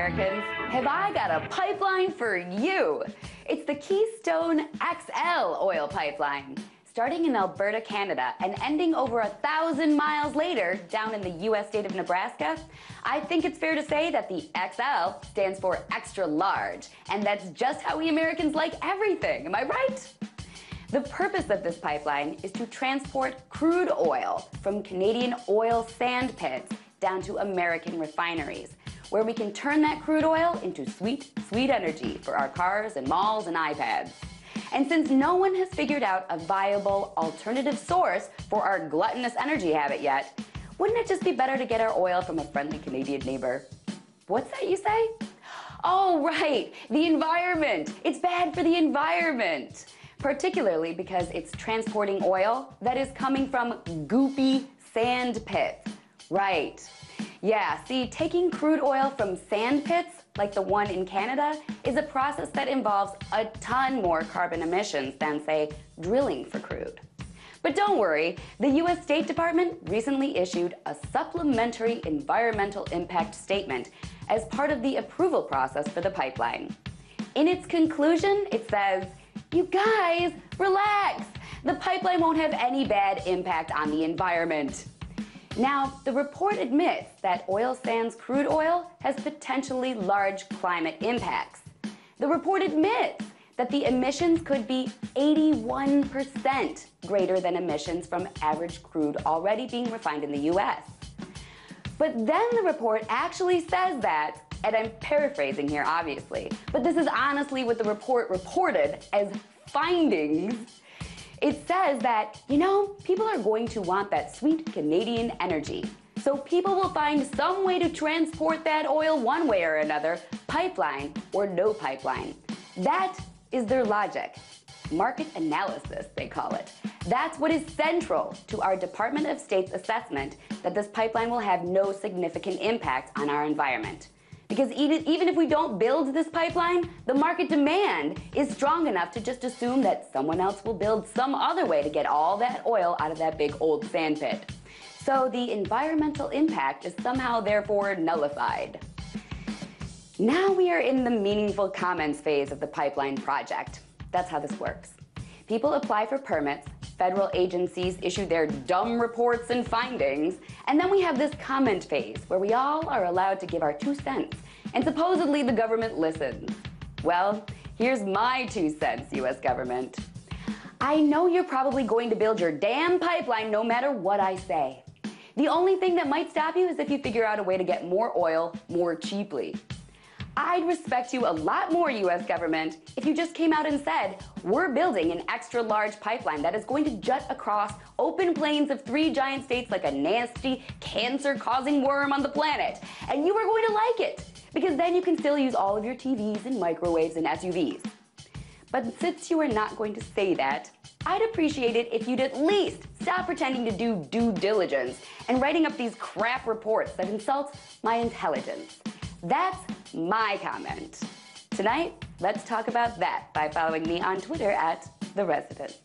Americans, have I got a pipeline for you. It's the Keystone XL oil pipeline, starting in Alberta, Canada, and ending over 1,000 miles later down in the US state of Nebraska. I think it's fair to say that the XL stands for extra large, and that's just how we Americans like everything, am I right? The purpose of this pipeline is to transport crude oil from Canadian oil sand pits down to American refineries, where we can turn that crude oil into sweet, sweet energy for our cars and malls and iPads. And since no one has figured out a viable alternative source for our gluttonous energy habit yet, wouldn't it just be better to get our oil from a friendly Canadian neighbor? What's that you say? Oh, right, the environment. It's bad for the environment, particularly because it's transporting oil that is coming from goopy sand pits. Right. Yeah, see, taking crude oil from sand pits, like the one in Canada, is a process that involves a ton more carbon emissions than, say, drilling for crude. But don't worry, the US State Department recently issued a supplementary environmental impact statement as part of the approval process for the pipeline. In its conclusion, it says, "You guys, relax. The pipeline won't have any bad impact on the environment." Now, the report admits that oil sands crude oil has potentially large climate impacts. The report admits that the emissions could be 81% greater than emissions from average crude already being refined in the US. But then the report actually says that, and I'm paraphrasing here obviously, but this is honestly what the report reported as findings. It says that, people are going to want that sweet Canadian energy. So people will find some way to transport that oil one way or another, pipeline or no pipeline. That is their logic. Market analysis, they call it. That's what is central to our Department of State's assessment that this pipeline will have no significant impact on our environment. Because even if we don't build this pipeline, the market demand is strong enough to just assume that someone else will build some other way to get all that oil out of that big old sand pit. So the environmental impact is somehow therefore nullified. Now we are in the meaningful comments phase of the pipeline project. That's how this works. People apply for permits, federal agencies issue their dumb reports and findings, and then we have this comment phase where we all are allowed to give our 2 cents, and supposedly the government listens. Well, here's my 2 cents, US government. I know you're probably going to build your damn pipeline no matter what I say. The only thing that might stop you is if you figure out a way to get more oil more cheaply. I'd respect you a lot more, US government, if you just came out and said, we're building an extra large pipeline that is going to jut across open plains of 3 giant states like a nasty, cancer-causing worm on the planet. And you are going to like it, because then you can still use all of your TVs and microwaves and SUVs. But since you are not going to say that, I'd appreciate it if you'd at least stop pretending to do due diligence and writing up these crap reports that insult my intelligence. That's my comment. Tonight, let's talk about that by following me on Twitter @TheResident.